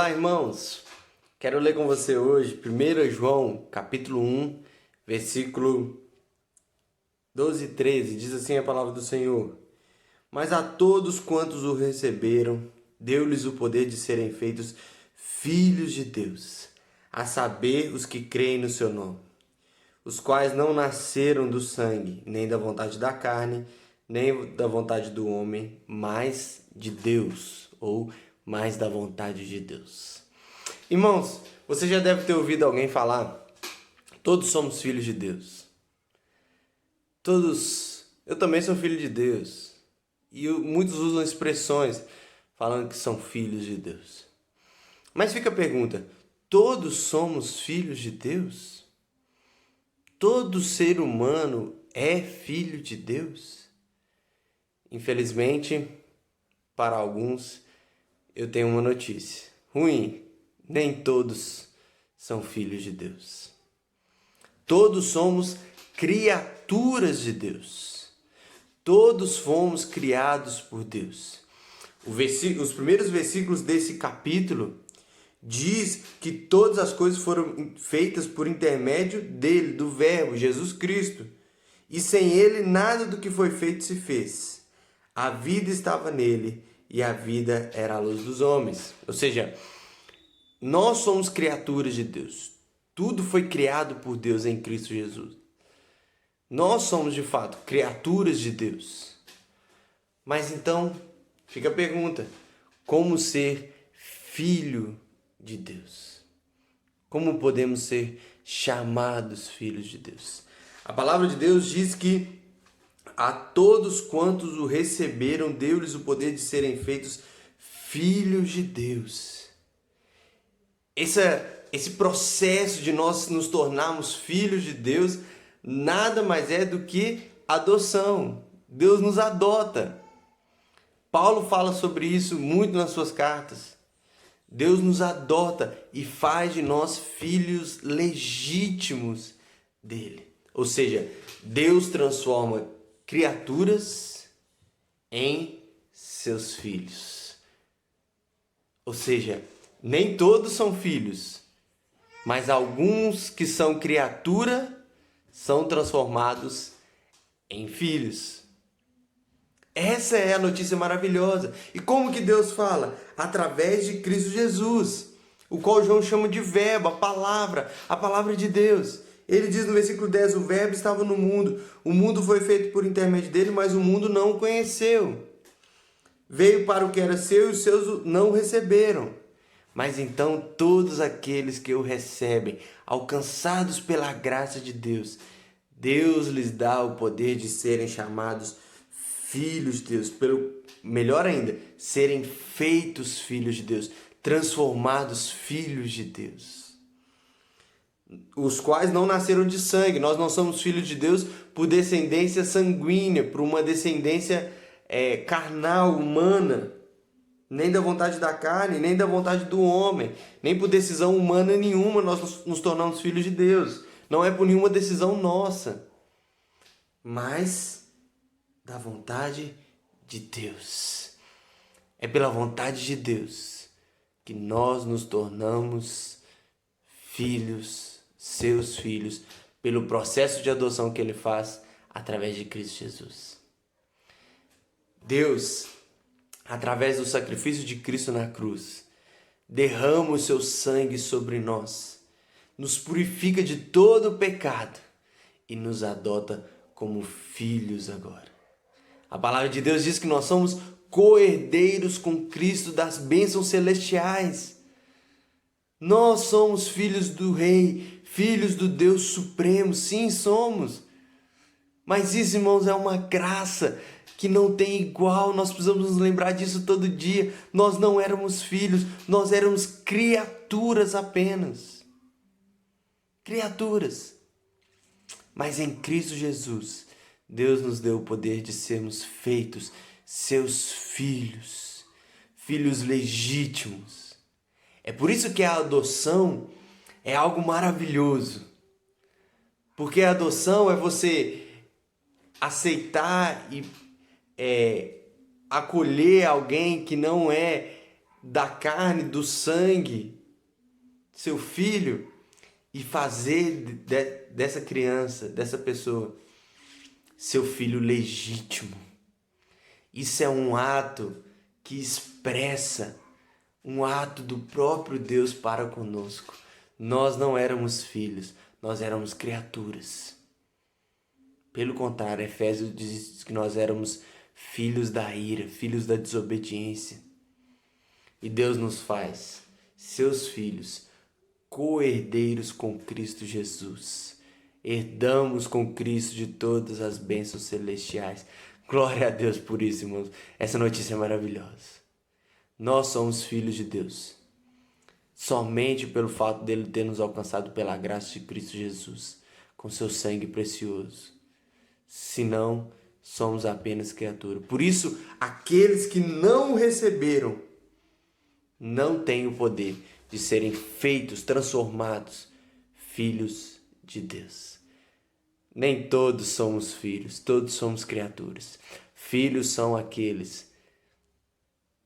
Olá, irmãos! Quero ler com você hoje 1 João, capítulo 1, versículo 12 e 13. Diz assim a palavra do Senhor: Mas a todos quantos o receberam, deu-lhes o poder de serem feitos filhos de Deus, a saber, os que creem no seu nome, os quais não nasceram do sangue, nem da vontade da carne, nem da vontade do homem, mas de Deus, ou mais da vontade de Deus. Irmãos, você já deve ter ouvido alguém falar: todos somos filhos de Deus. Eu também sou filho de Deus. E muitos usam expressões falando que são filhos de Deus. Mas fica a pergunta: todos somos filhos de Deus? Todo ser humano é filho de Deus? Infelizmente, para alguns, eu tenho uma notícia ruim. Nem todos são filhos de Deus. Todos somos criaturas de Deus. Todos fomos criados por Deus. Os primeiros versículos desse capítulo diz que todas as coisas foram feitas por intermédio dele, do Verbo, Jesus Cristo. E sem ele nada do que foi feito se fez. A vida estava nele e a vida era a luz dos homens. Ou seja, nós somos criaturas de Deus. Tudo foi criado por Deus em Cristo Jesus. Nós somos, de fato, criaturas de Deus. Mas então, fica a pergunta: como ser filho de Deus? Como podemos ser chamados filhos de Deus? A palavra de Deus diz que a todos quantos o receberam, deu-lhes o poder de serem feitos filhos de Deus. Esse processo de nós nos tornarmos filhos de Deus nada mais é do que adoção. Deus nos adota. Paulo fala sobre isso muito nas suas cartas. Deus nos adota e faz de nós filhos legítimos dele. Ou seja, Deus transforma criaturas em seus filhos. Ou seja, nem todos são filhos, mas alguns que são criatura são transformados em filhos. Essa é a notícia maravilhosa. E como que Deus fala? Através de Cristo Jesus, o qual João chama de Verbo, a palavra de Deus. Ele diz no versículo 10, o Verbo estava no mundo, o mundo foi feito por intermédio dele, mas o mundo não o conheceu. Veio para o que era seu e os seus não o receberam. Mas então todos aqueles que o recebem, alcançados pela graça de Deus, Deus lhes dá o poder de serem chamados filhos de Deus. Melhor ainda, serem feitos filhos de Deus, transformados filhos de Deus. Os quais não nasceram de sangue. Nós não somos filhos de Deus por descendência sanguínea, por uma descendência carnal, humana. Nem da vontade da carne, nem da vontade do homem, nem por decisão humana nenhuma nós nos tornamos filhos de Deus. Não é por nenhuma decisão nossa, mas da vontade de Deus. É pela vontade de Deus que nós nos tornamos filhos, seus filhos, pelo processo de adoção que Ele faz através de Cristo Jesus. Deus, através do sacrifício de Cristo na cruz, derrama o seu sangue sobre nós, nos purifica de todo o pecado e nos adota como filhos agora. A palavra de Deus diz que nós somos co-herdeiros com Cristo das bênçãos celestiais. Nós somos filhos do Rei, filhos do Deus Supremo, sim, somos. Mas isso, irmãos, é uma graça que não tem igual. Nós precisamos nos lembrar disso todo dia. Nós não éramos filhos, nós éramos criaturas apenas. Criaturas. Mas em Cristo Jesus, Deus nos deu o poder de sermos feitos seus filhos, filhos legítimos. É por isso que a adoção é algo maravilhoso. Porque a adoção é você aceitar e acolher alguém que não é da carne, do sangue, seu filho, e fazer dessa criança, dessa pessoa, seu filho legítimo. Isso é um ato que expressa um ato do próprio Deus para conosco. Nós não éramos filhos, nós éramos criaturas. Pelo contrário, Efésios diz que nós éramos filhos da ira, filhos da desobediência. E Deus nos faz seus filhos, co-herdeiros com Cristo Jesus. Herdamos com Cristo de todas as bênçãos celestiais. Glória a Deus por isso, irmãos. Essa notícia é maravilhosa. Nós somos filhos de Deus. Somente pelo fato dele ter nos alcançado pela graça de Cristo Jesus, com seu sangue precioso. Senão, somos apenas criaturas. Por isso, aqueles que não o receberam não têm o poder de serem feitos, transformados, filhos de Deus. Nem todos somos filhos, todos somos criaturas. Filhos são aqueles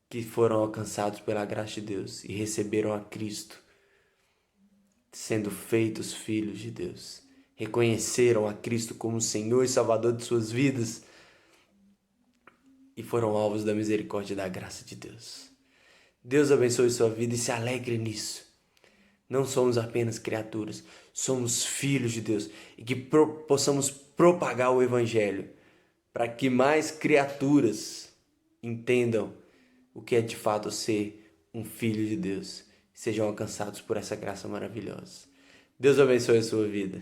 que foram alcançados pela graça de Deus e receberam a Cristo, sendo feitos filhos de Deus. Reconheceram a Cristo como Senhor e Salvador de suas vidas e foram alvos da misericórdia e da graça de Deus. Deus abençoe sua vida e se alegre nisso. Não somos apenas criaturas, somos filhos de Deus e que possamos propagar o Evangelho para que mais criaturas entendam o que é de fato ser um filho de Deus e sejam alcançados por essa graça maravilhosa. Deus abençoe a sua vida.